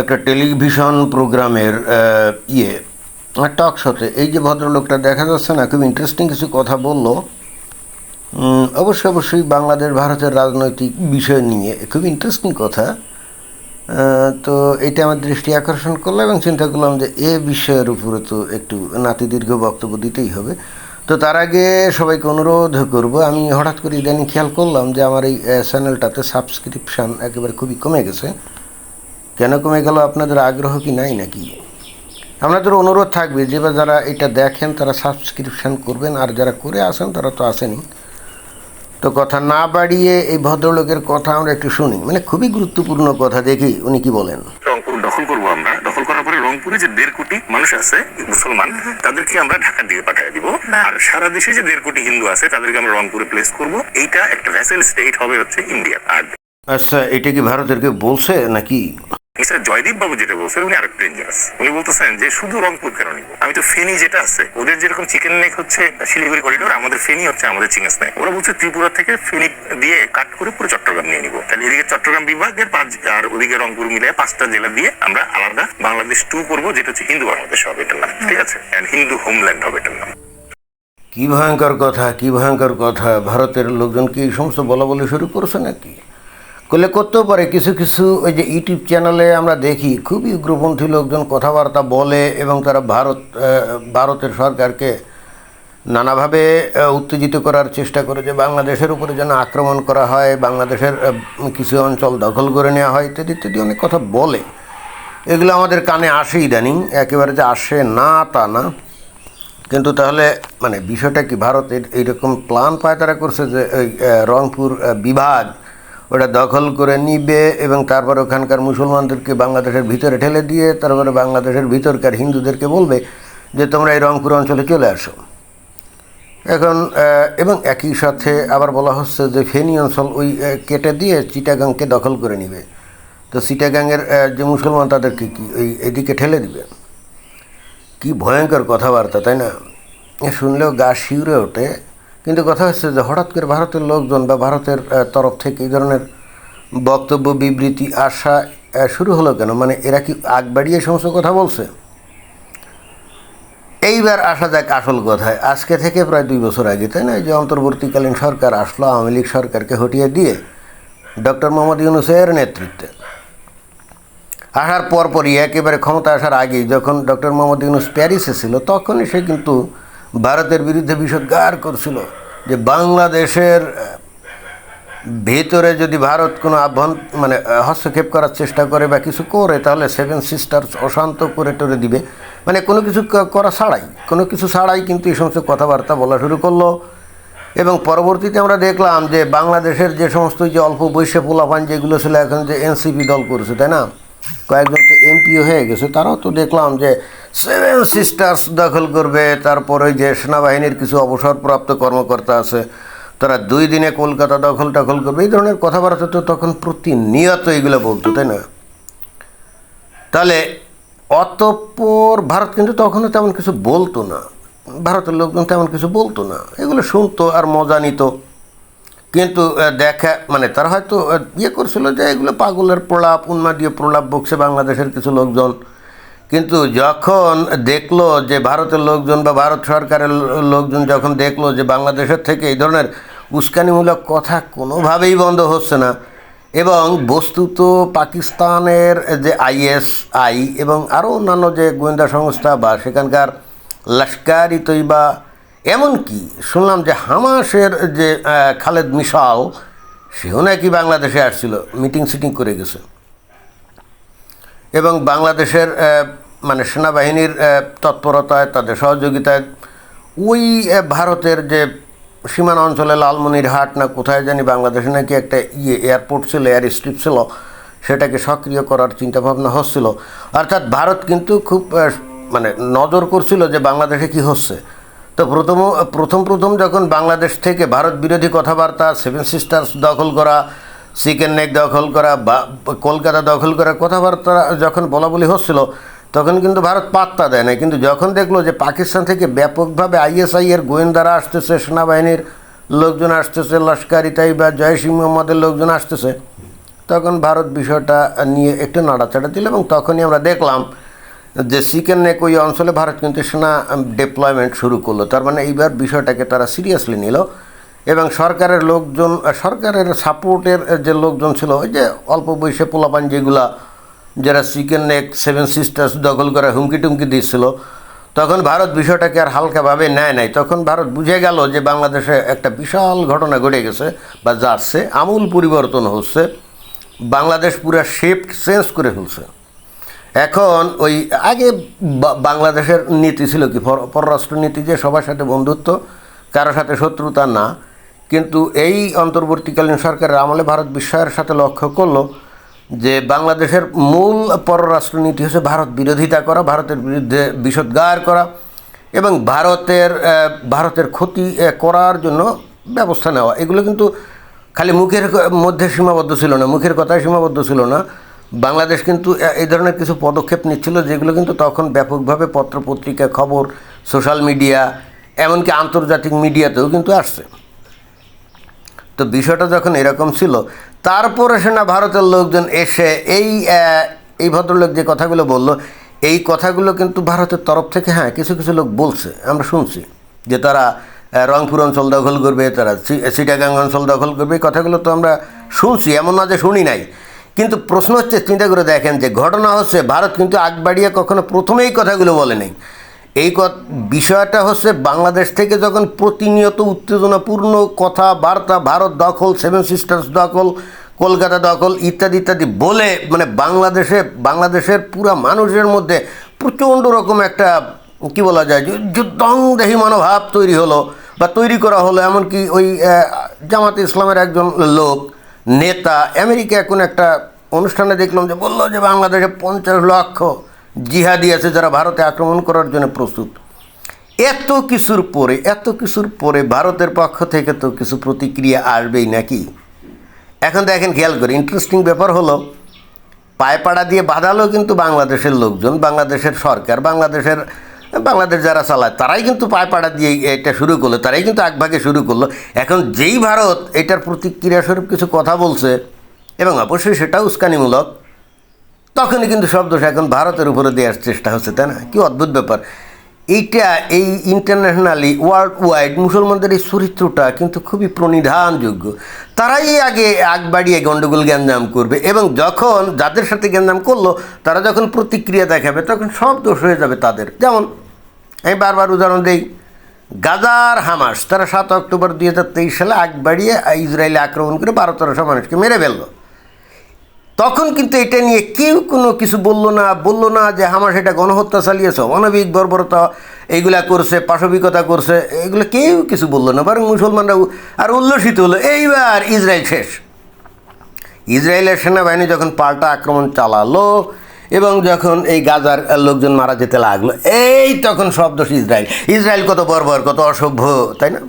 একটা টেলিভিশন প্রোগ্রামের ইয়ে টক শোতে এই যে ভদ্রলোকটা দেখা যাচ্ছে না, খুব ইন্টারেস্টিং কিছু কথা বলল। অবশ্যই অবশ্যই বাংলাদেশ ভারতের রাজনৈতিক বিষয় নিয়ে খুব ইন্টারেস্টিং কথা। তো এটা আমার দৃষ্টি আকর্ষণ করলো এবং চিন্তা করলাম যে এ বিষয়ের উপরে তো একটু নাতিদীর্ঘ বক্তব্য দিতেই হবে। তো তার আগে সবাইকে অনুরোধ করব, আমি হঠাৎ করে ইদানিং খেয়াল করলাম যে আমার এই চ্যানেলটাতে সাবস্ক্রিপশান একেবারে খুবই কমে গেছে। কেন কমে গেল, আপনাদের আগ্রহ কি নাই নাকি? আপনাদের অনুরোধ থাকবে যে বা যারা এটা দেখেন তারা সাবস্ক্রিপশান করবেন, আর যারা করে আসেন তারা তো আসেনি। তো কথা না বাড়িয়ে এই ভদ্রলোকের কথা আমরা একটু শুনি, মানে খুবই গুরুত্বপূর্ণ কথা, দেখি উনি কি বলেন। রংপুর দখল করবো আমরা, দখল করার পরে রংপুরে যে 1.5 কোটি মানুষ আছে মুসলমান, তাদেরকে আমরা ঢাকার দিকে পাঠিয়ে দিব, আর সারা দেশে যে 1.5 কোটি হিন্দু আছে তাদেরকে আমরা রংপুরে প্লেস করব। এইটা একটা ভ্যাসেল স্টেট হবে হচ্ছে ইন্ডিয়া। আর আচ্ছা, এটা কি ভারতের কেউ বলছে নাকি? মিস্টার জয়দীপ বাবু যেটা বলছেন উনি আরেকটু ডেঞ্জারাস। উনি বলতেছেন যে শুধু রংপুর কেন নিব, আমি তো ফেনী যেটা আছে, ওদের যেরকম চিকেন নেক হচ্ছে শিলিগুড়ি করিডোর, আমাদের ফেনী হচ্ছে আমাদের চিকেন স্ন্যাক। ওরা বলছে ত্রিপুরা থেকে ফেনী দিয়ে কাট করে পুরো চট্টগ্রাম নিয়ে নিব। তাহলে এদিকে চট্টগ্রাম বিভাগের 5 আর ওদিকে রংপুর মিলে 5টা জেলা দিয়ে আমরা আলাদা বাংলাদেশ 2 করবো, যেটা হচ্ছে হিন্দু বাংলাদেশ হবে এটার নাম, ঠিক আছে, এন্ড হিন্দু হোমল্যান্ড হবে এটার নাম। কি ভয়ঙ্কর কথা, কি ভয়ঙ্কর কথা! ভারতের লোকজন কি এই সমস্ত বলা বলি শুরু করছে নাকি? করলে করতেও পারে। কিছু কিছু ওই যে ইউটিউব চ্যানেলে আমরা দেখি খুবই উগ্রপন্থী লোকজন কথাবার্তা বলে এবং তারা ভারতের সরকারকে নানাভাবে উত্তেজিত করার চেষ্টা করে যে বাংলাদেশের উপরে যেন আক্রমণ করা হয়, বাংলাদেশের কিছু অঞ্চল দখল করে নেওয়া হয়, ইত্যাদি ইত্যাদি অনেক কথা বলে। এগুলো আমাদের কানে আসে ইদানিং, একেবারে যে আসে না তা না। কিন্তু তাহলে মানে বিষয়টা কি, ভারতের এইরকম প্ল্যান পায়তারা করছে যে ওই রংপুর বিভাগ ওটা দখল করে নিবে এবং তারপর ওখানকার মুসলমানদেরকে বাংলাদেশের ভিতরে ঠেলে দিয়ে তারপরে বাংলাদেশের ভিতরকার হিন্দুদেরকে বলবে যে তোমরা এই রংপুর অঞ্চলে চলে আসো। এখন এবং একই সাথে আবার বলা হচ্ছে যে ফেনী অঞ্চল ওই কেটে দিয়ে চিটাগাংকে দখল করে নিবে। তো চিটাগাংয়ের যে মুসলমান তাদেরকে কি ওই এদিকে ঠেলে দিবে? কি ভয়ঙ্কর কথাবার্তা, তাই না? শুনলেও গা শিউরে ওঠে। কিন্তু কথা হচ্ছে যে হঠাৎ করে ভারতের লোকজন বা ভারতের তরফ থেকে এই ধরনের বক্তব্য বিবৃতি আসা শুরু হলো কেন? মানে এরা কি আগ বাড়িয়ে সমস্ত কথা বলছে? এইবার আসা যাক আসল কথায়। আজকে থেকে প্রায় 2 বছর আগে, তাই না, এই যে অন্তর্বর্তীকালীন সরকার আসলো আওয়ামী লীগ সরকারকে হটিয়ে দিয়ে ডক্টর মোহাম্মদ ইউনূসের নেতৃত্বে আসার পরপরই একেবারে ক্ষমতা আসার আগেই যখন ডক্টর মোহাম্মদ ইউনূস প্যারিসে ছিল তখনই সে কিন্তু ভারতের বিরুদ্ধে বিষোদ্গার করছিল যে বাংলাদেশের ভেতরে যদি ভারত কোনো মানে হস্তক্ষেপ করার চেষ্টা করে বা কিছু করে তাহলে 7 সিস্টার্স অশান্ত করে টরে দিবে। মানে কোনো কিছু করা ছাড়াই, কোনো কিছু ছাড়াই কিন্তু এই সমস্ত কথাবার্তা বলা শুরু করলো। এবং পরবর্তীতে আমরা দেখলাম যে বাংলাদেশের যে সমস্ত যে অল্প বয়সে পোলাপান যেগুলো ছিল এখন যে এনসিপি দল করেছে, তাই না, কয়েকজন তো এমপিও হয়ে গেছে, তারাও তো দেখলাম যে 7 সিস্টার্স দখল করবে। তারপরে যে সেনাবাহিনীর কিছু অবসরপ্রাপ্ত কর্মকর্তা আছে তারা 2 দিনে কলকাতা দখল করবে। এই ধরনের কথাবার্তা তো তখন প্রতিনিয়ত এগুলো বলতো, তাই না? তাহলে অতঃপর ভারত কিন্তু তখনও তেমন কিছু বলতো না, ভারতের লোকজন তেমন কিছু বলতো না, এগুলো শুনতো আর মজা নিত। কিন্তু দেখা মানে তারা হয়তো ইয়ে করছিল যে এগুলো পাগলের প্রলাপ, উন্মাদীয় প্রলাপ বকছে বাংলাদেশের কিছু লোকজন। কিন্তু যখন দেখলো যে ভারতের লোকজন বা ভারত সরকারের লোকজন যখন দেখলো যে বাংলাদেশের থেকে এই ধরনের উস্কানিমূলক কথা কোনোভাবেই বন্ধ হচ্ছে না এবং বস্তুত পাকিস্তানের যে আইএসআই এবং আরও অন্যান্য যে গোয়েন্দা সংস্থা বা সেখানকার লস্কর-ই তৈবা, এমনকি শুনলাম যে হামাসের যে খালেদ মিশাল সেও নাকি বাংলাদেশে আসছিল, মিটিং সিটিং করে গেছে এবং বাংলাদেশের মানে সেনাবাহিনীর তৎপরতায় তাদের সহযোগিতায় ওই ভারতের যে সীমানা অঞ্চলে লালমনিরহাট না কোথায় জানি বাংলাদেশে নাকি একটা এয়ারপোর্ট ছিল, এয়ার স্ট্রিপ ছিল, সেটাকে সক্রিয় করার চিন্তাভাবনা হচ্ছিল। অর্থাৎ ভারত কিন্তু খুব মানে নজর করছিল যে বাংলাদেশে কি হচ্ছে। তো প্রথম যখন বাংলাদেশ থেকে ভারত বিরোধী কথাবার্তা, 7 সিস্টার্স দখল করা, চিকেন নেক দখল করা বা কলকাতা দখল করার কথাবার্তা যখন বলাবলি হচ্ছিল তখন কিন্তু ভারত পাত্তা দেয় না। কিন্তু যখন দেখলো যে পাকিস্তান থেকে ব্যাপকভাবে আইএসআই এর গোয়েন্দারা আসতেছে, সেনাবাহিনীর লোকজন আসতেছে, লস্কর-ই তৈবা, জয়শ-ই-মোহাম্মদের লোকজন আসতেছে, তখন ভারত বিষয়টা নিয়ে একটু নাড়াচাড়া দিল এবং তখনই আমরা দেখলাম যে চিকেন নেক ওই অঞ্চলে ভারত কিন্তু সেনা ডিপ্লয়মেন্ট শুরু করলো। তার মানে এইবার বিষয়টাকে তারা সিরিয়াসলি নিল এবং সরকারের লোকজন, সরকারের সাপোর্টের যে লোকজন ছিল, ওই যে অল্প বয়সে পোলাপান যেগুলা, যারা চিকেন নেক, সেভেন সিস্টার্স দখল করে হুমকি টুমকি দিচ্ছিল, তখন ভারত বিষয়টাকে আর হালকাভাবে নেয় নাই। তখন ভারত বুঝে গেল যে বাংলাদেশে একটা বিশাল ঘটনা ঘটে গেছে বা যাচ্ছে, আমূল পরিবর্তন হচ্ছে, বাংলাদেশ পুরো শেপ চেঞ্জ করে ফেলছে। এখন ওই আগে বাংলাদেশের নীতি ছিল কি, পররাষ্ট্র নীতি, যে সবার সাথে বন্ধুত্ব, কারোর সাথে শত্রুতা না। কিন্তু এই অন্তর্বর্তীকালীন সরকারের আমলে ভারত বিস্ময়ের সাথে লক্ষ্য করলো যে বাংলাদেশের মূল পররাষ্ট্রনীতি হচ্ছে ভারত বিরোধিতা করা, ভারতের বিরুদ্ধে বিষোদ্গার করা এবং ভারতের ক্ষতি করার জন্য ব্যবস্থা নেওয়া। এগুলো কিন্তু খালি মুখের মধ্যে সীমাবদ্ধ ছিল না, মুখের কথায় সীমাবদ্ধ ছিল না। বাংলাদেশ কিন্তু এই ধরনের কিছু পদক্ষেপ নিচ্ছিল যেগুলো কিন্তু তখন ব্যাপকভাবে পত্রপত্রিকা, খবর, সোশ্যাল মিডিয়া, এমনকি আন্তর্জাতিক মিডিয়াতেও কিন্তু আসছে। তো বিষয়টা যখন এরকম ছিল, তারপরে সেনা ভারতের লোকজন এসে এই ভদ্রলোক যে কথাগুলো বলল, এই কথাগুলো কিন্তু ভারতের তরফ থেকে কিছু কিছু লোক বলছে, আমরা শুনছি যে তারা রংপুর অঞ্চল দখল করবে, তারা চিটাগাং অঞ্চল দখল করবে। এই কথাগুলো তো আমরা শুনছি, এমন না যে শুনি নাই। কিন্তু প্রশ্ন হচ্ছে, চিন্তা করে দেখেন যে ঘটনা হচ্ছে, ভারত কিন্তু আগ বাড়িয়ে কখনো প্রথমেই কথাগুলো বলে নেই। এই বিষয়টা হচ্ছে বাংলাদেশ থেকে যখন প্রতিনিয়ত উত্তেজনাপূর্ণ কথাবার্তা, ভারত দখল, সেভেন সিস্টার্স দখল, কলকাতা দখল ইত্যাদি ইত্যাদি বলে, মানে বাংলাদেশের পুরা মানুষের মধ্যে প্রচণ্ড রকম একটা কি বলা যায়, যুদ্ধংদেহী মনোভাব তৈরি হলো বা তৈরি করা হলো। এমনকি ওই জামাতে ইসলামের একজন লোক নেতা আমেরিকা কোনো একটা অনুষ্ঠানে দেখলাম যে বললো যে বাংলাদেশে 50 লক্ষ জিহাদি আছে যারা ভারতে আক্রমণ করার জন্য প্রস্তুত। এত কিছুর পরে ভারতের পক্ষ থেকে তো কিছু প্রতিক্রিয়া আসবেই নাকি? এখন দেখেন, খেয়াল করে ইন্টারেস্টিং ব্যাপার হলো, পায়পাড়া দিয়ে বাঁধালো কিন্তু বাংলাদেশের লোকজন, বাংলাদেশের সরকার, বাংলাদেশ যারা চালায় তারাই কিন্তু পায়পাড়া দিয়ে এটা শুরু করলো, তারাই কিন্তু আগভাগে শুরু করলো। এখন যেই ভারত এটার প্রতিক্রিয়াস্বরূপ কিছু কথা বলছে এবং অবশ্যই সেটা উস্কানিমূলক, তখনই কিন্তু সব দোষ এখন ভারতের উপরে দেওয়ার চেষ্টা হচ্ছে, তাই না? কি অদ্ভুত ব্যাপার এইটা! এই ইন্টারন্যাশনালি ওয়ার্ল্ড ওয়াইড মুসলমানদের এই চরিত্রটা কিন্তু খুবই প্রণিধানযোগ্য। তারাই আগে আগ বাড়িয়ে গণ্ডগোল গ্যাঞ্জাম করবে এবং যখন যাদের সাথে গ্যাঞ্জাম করলো তারা যখন প্রতিক্রিয়া দেখাবে তখন সব দোষ হয়ে যাবে তাদের। যেমন আমি বারবার উদাহরণ দিই, গাজার হামাস তারা 7 অক্টোবর 2023 সালে আগ বাড়িয়ে ইসরায়েলে আক্রমণ করে 1200 মানুষকে মেরে ফেললো। তখন কিন্তু এটা নিয়ে কেউ কোনো কিছু বললো না যে হামাস এটা গণহত্যা চালিয়েছে, মানবিক বর্বরতা এইগুলা করছে, পাশবিকতা করছে, এগুলো কেউ কিছু বললো না। বরং মুসলমানরা আর উল্লসিত হলো, এইবার ইসরায়েল শেষ। ইসরায়েলের সেনাবাহিনী যখন পাল্টা আক্রমণ চালালো এবং যখন এই গাজার লোকজন মারা যেতে লাগলো, এই তখন সব দোষ ইসরায়েল কত বর্বর, কত অসভ্য, তাই না?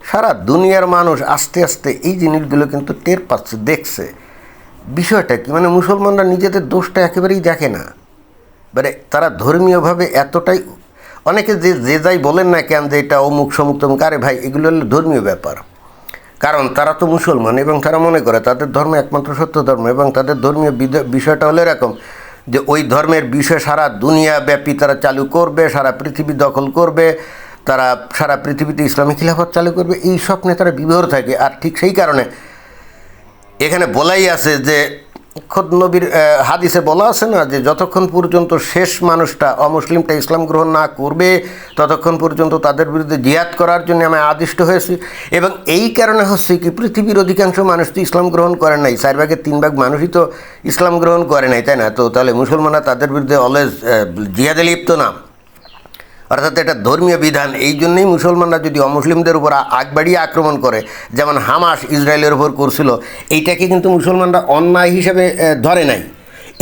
সারা দুনিয়ার মানুষ আস্তে আস্তে এই জিনিসগুলো কিন্তু টের পাচ্ছে, দেখছে। বিষয়টা কি, মানে মুসলমানরা নিজেদের দোষটা একেবারেই দেখে না। মানে তারা ধর্মীয়ভাবে এতটাই, অনেকে যে যাই বলেন না কেন যে এটা অমুক সমুক তমুক, আরে ভাই এগুলো হলো ধর্মীয় ব্যাপার। কারণ তারা তো মুসলমান এবং তারা মনে করে তাদের ধর্ম একমাত্র সত্য ধর্ম এবং তাদের ধর্মীয় বিষয়টা হলো এরকম যে ওই ধর্মের বিষয় সারা দুনিয়া ব্যাপী তারা চালু করবে, সারা পৃথিবী দখল করবে, তারা সারা পৃথিবীতে ইসলামী খিলাফত চালু করবে, এই স্বপ্নে তারা বিভোর থাকে। আর ঠিক সেই কারণে এখানে বলাই আছে যে খোদ নবীর হাদিসে বলা আছে না যে যতক্ষণ পর্যন্ত শেষ মানুষটা অমুসলিমটা ইসলাম গ্রহণ না করবে ততক্ষণ পর্যন্ত তাদের বিরুদ্ধে জিহাদ করার জন্য আমি আদিষ্ট হয়েছি। এবং এই কারণে হচ্ছে কি, পৃথিবীর অধিকাংশ মানুষ তো ইসলাম গ্রহণ করে নাই, 4/3 মানুষই তো ইসলাম গ্রহণ করে নাই, তাই না? তো তাহলে মুসলমানরা তাদের বিরুদ্ধে অলওয়েজ জিহাদে লিপ্ত না, অর্থাৎ এটা ধর্মীয় বিধান। এই জন্যই মুসলমানরা যদি অমুসলিমদের উপর আগ বাড়িয়ে আক্রমণ করে, যেমন হামাস ইসরায়েলের উপর করছিল, এইটাকে কিন্তু মুসলমানরা অন্যায় হিসেবে ধরে নাই,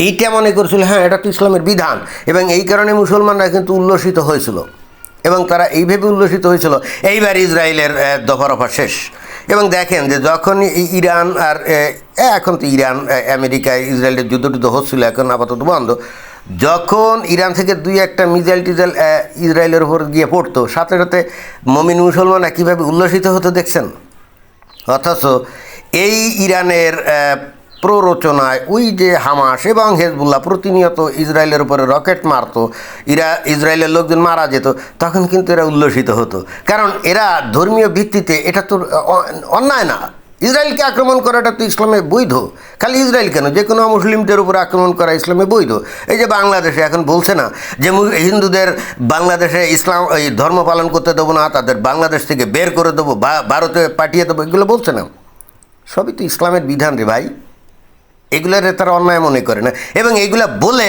এইটা মনে করছিল এটা তো ইসলামের বিধান। এবং এই কারণে মুসলমানরা কিন্তু উল্লসিত হয়েছিল এবং তারা এইভাবে উল্লসিত হয়েছিল এইবার ইসরায়েলের দফা শেষ। এবং দেখেন যে যখন ইরান আর এখন তো ইরান আমেরিকা ইসরায়েলের যুদ্ধ হচ্ছিল, এখন আপাতত বন্ধ, যখন ইরান থেকে 2-1টা মিসাইল টিজাইল ইসরায়েলের উপর গিয়ে পড়তো, সাথে সাথে মমিন মুসলমানরা কীভাবে উল্লসিত হতো দেখছেন। অথচ এই ইরানের প্ররোচনায় ওই যে হামাস এবং হেজবুল্লাহ প্রতিনিয়ত ইসরায়েলের উপরে রকেট মারতো, ইসরায়েলের লোকজন মারা যেত, তখন কিন্তু এরা উল্লসিত হতো। কারণ এরা ধর্মীয় ভিত্তিতে এটা তো অন্যায় না, ইসরায়েলকে আক্রমণ করাটা তো ইসলামে বৈধ। খালি ইসরায়েল কেন, যে কোনো মুসলিমদের উপর আক্রমণ করা ইসলামে বৈধ। এই যে বাংলাদেশে এখন বলছে না যে হিন্দুদের বাংলাদেশে ইসলাম এই ধর্ম পালন করতে দেবো না, তাদের বাংলাদেশ থেকে বের করে দেবো, ভারতে পাঠিয়ে দেবো, এগুলো বলছে না। সবই তো ইসলামের বিধান রে ভাই, এগুলোর তারা অন্যায় মনে করে না। এবং এইগুলা বলে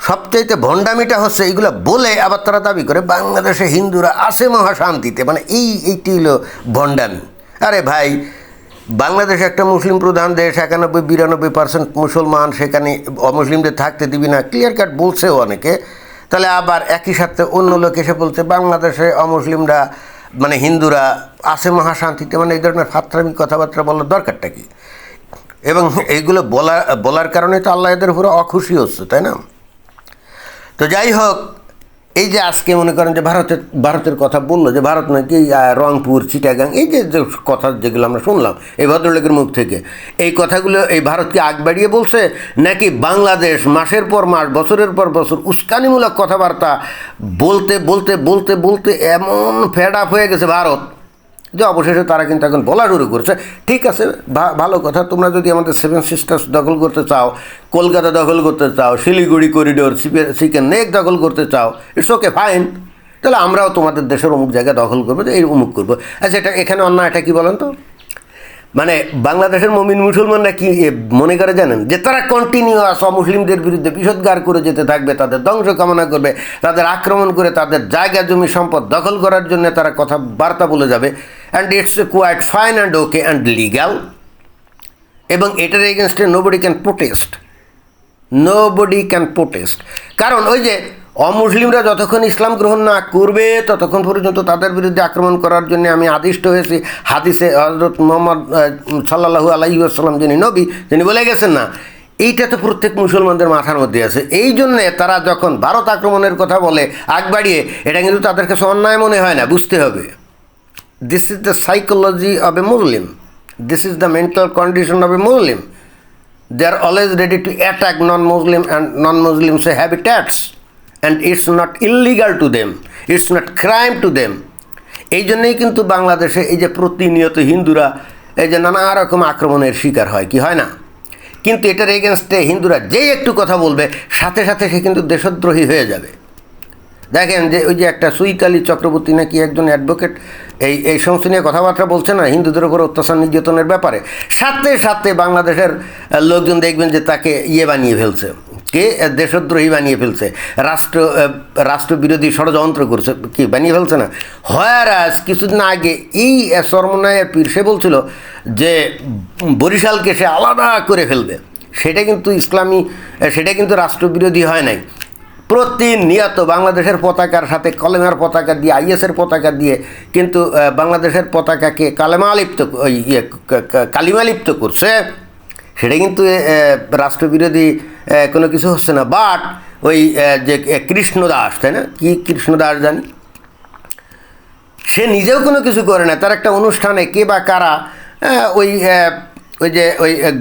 সবচাইতে ভণ্ডামিটা হচ্ছে এইগুলা বলে আবার তারা দাবি করে বাংলাদেশে হিন্দুরা আছে মহাশান্তিতে, মানে এইটি হলো ভণ্ডামি। আরে ভাই, বাংলাদেশ একটা মুসলিম প্রধান দেশ, 91-92% মুসলমান, সেখানে অমুসলিমদের থাকতে দিবি না, ক্লিয়ার কাট বলছেও অনেকে। তাহলে আবার একই সাথে অন্য লোক এসে বলছে বাংলাদেশে অমুসলিমরা মানে হিন্দুরা আছে মহাশান্তিতে, মানে এই ধরনের ফাত্রামি কথাবার্তা বলার দরকারটা কি? এবং এইগুলো বলার কারণে তো আল্লাহ এদের উপরে অখুশি হচ্ছে, তাই না? তো যাই হোক, এই যে আজকে মনে করেন যে ভারতের কথা বললো, যে ভারত নাকি রংপুর, চিটাগাং, এই যে কথা যেগুলো আমরা শুনলাম এই ভদ্রলোকের মুখ থেকে, এই কথাগুলো এই ভারতকে আগ বাড়িয়ে বলছে, নাকি বাংলাদেশ মাসের পর মাস, বছরের পর বছর উস্কানিমূলক কথাবার্তা বলতে বলতে বলতে বলতে এমন ফেড আপ হয়ে গেছে ভারত, যে অবশেষে তারা কিন্তু এখন বলা শুরু করছে, ঠিক আছে ভালো কথা, তোমরা যদি আমাদের 7 সিস্টার্স দখল করতে চাও, কলকাতা দখল করতে চাও, শিলিগুড়ি করিডোর, চিকেন নেক দখল করতে চাও, ইটস ওকে ফাইন, তাহলে আমরাও তোমাদের দেশের অমুক জায়গায় দখল করবো, এই অমুক করবো। আচ্ছা, এটা এখানে অন্যায় এটা কী বলেন তো? মানে বাংলাদেশের মুমিন মুসলমানরা কি মনে করে জানেন, যে তারা কন্টিনিউয়াস অমুসলিমদের বিরুদ্ধে বিষোদ্গার করে যেতে থাকবে, তাদের ধ্বংস কামনা করবে, তাদের আক্রমণ করে তাদের জায়গা জমি সম্পদ দখল করার জন্য তারা কথাবার্তা বলে যাবে, and it's quite fine and okay and legal, এবং এটার এগেনস্টে নোবডি ক্যান প্রোটেস্ট। কারণ ওই যে অমুসলিমরা যতক্ষণ ইসলাম গ্রহণ না করবে ততক্ষণ পর্যন্ত তাদের বিরুদ্ধে আক্রমণ করার জন্য আমি আদিষ্ট হয়েছি। হাদিসে হযরত মুহাম্মদ সাল্লাল্লাহু আলাইহি ওয়াসাল্লাম যিনি নবী, তিনি বলে গেছেন না, এইটা তো প্রত্যেক মুসলমানদের মাথার মধ্যে আছে। এই জন্যে তারা যখন ভারত আক্রমণের কথা বলে আগ বাড়িয়ে, এটা কিন্তু তাদের কাছে অন্যায় মনে হয় না, বুঝতে হবে। This is the psychology of A Muslim, this is the mental condition of A Muslim. They are always ready to attack non-Muslim and non-Muslims habitats, and it's not illegal to them, it's not crime to them. এই জন্যই কিন্তু বাংলাদেশে এই যে প্রতিনিয়ত হিন্দুরা এই যে নানা রকম আক্রমণের শিকার হয়, কি হয় না? কিন্তু এটার এগেনস্টে হিন্দুরা যেই একটু কথা বলবে সাথে সাথে সে কিন্তু দেশদ্রোহী হয়ে যাবে। দেখেন যে ওই যে একটা সুইতালি চক্রবর্তী নাকি একজন অ্যাডভোকেট এই সমস্ত নিয়ে কথাবার্তা বলছে না, হিন্দুদের উপর অত্যাচার নির্যাতনের ব্যাপারে, সাথে সাথে বাংলাদেশের লোকজন দেখবেন যে তাকে বানিয়ে ফেলছে, কে দেশদ্রোহী বানিয়ে ফেলছে, রাষ্ট্রবিরোধী ষড়যন্ত্র করছে, কি বানিয়ে ফেলছে না? হয়ারাজ কিছুদিন আগে এই চরমনায়ের পীর সে বলছিল যে বরিশালকে সে আলাদা করে ফেলবে, সেটা কিন্তু রাষ্ট্রবিরোধী হয় নাই। প্রতিনিয়ত বাংলাদেশের পতাকার সাথে কলেমার পতাকা দিয়ে, আইএসের পতাকা দিয়ে কিন্তু বাংলাদেশের পতাকাকে কালিমালিপ্ত করছে, সেটা কিন্তু রাষ্ট্রবিরোধী কোনো কিছু হচ্ছে না। বাট ওই যে কৃষ্ণদাস, তাই না, কি কৃষ্ণদাস জানি, সে নিজেও কোনো কিছু করে না, তার একটা অনুষ্ঠানে কে বা কারা ওই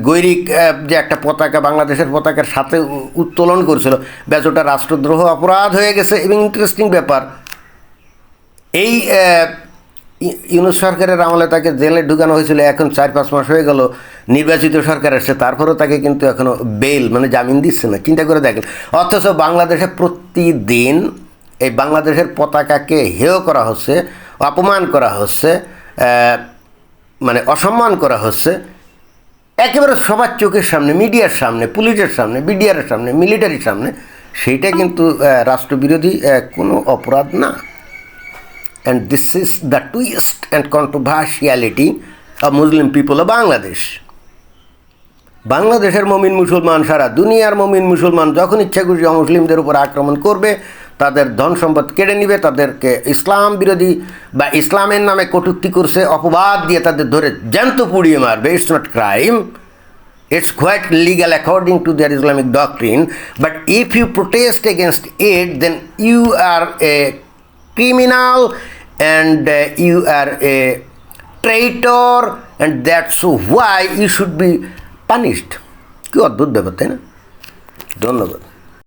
গৈরিক যে একটা পতাকা বাংলাদেশের পতাকার সাথে উত্তোলন করেছিল, ব্যাস ওটা রাষ্ট্রদ্রোহ অপরাধ হয়ে গেছে। এবং ইন্টারেস্টিং ব্যাপার, এই ইউনূস সরকারের আমলে তাকে জেলে ঢুকানো হয়েছিল, এখন 4-5 মাস হয়ে গেল নির্বাচিত সরকার আসছে, তারপরেও তাকে কিন্তু এখনও বেল মানে জামিন দিচ্ছে না। চিন্তা করে দেখেন, অথচ বাংলাদেশে প্রতিদিন এই বাংলাদেশের পতাকাকে হেয় করা হচ্ছে, অপমান করা হচ্ছে, মানে অসম্মান করা হচ্ছে, একেবারে সবার চোখের সামনে, মিডিয়ার সামনে, পুলিশের সামনে, বিডিআরের সামনে, মিলিটারির সামনে। সেইটা কিন্তু রাষ্ট্রবিরোধী কোনো অপরাধ না। And this is the twist and controversiality of Muslim people of Bangladesh. বাংলাদেশের মমিন মুসলমান, সারা দুনিয়ার মমিন মুসলমান যখন ইচ্ছা খুশি অমুসলিমদের উপর আক্রমণ করবে, তাদের ধন সম্পদ কেড়ে নিবে, তাদেরকে ইসলাম বিরোধী বা ইসলামের নামে কটূক্তি করছে অপবাদ দিয়ে তাদের ধরে জ্যান্ত পুড়িয়ে মারবে। It's not crime, it's quite legal according to their Islamic doctrine, but if you protest against it, then you are a criminal and you are a traitor and that's why you should be punished. কি অদ্ভুত ব্যাপার, তাই না? ধন্যবাদ।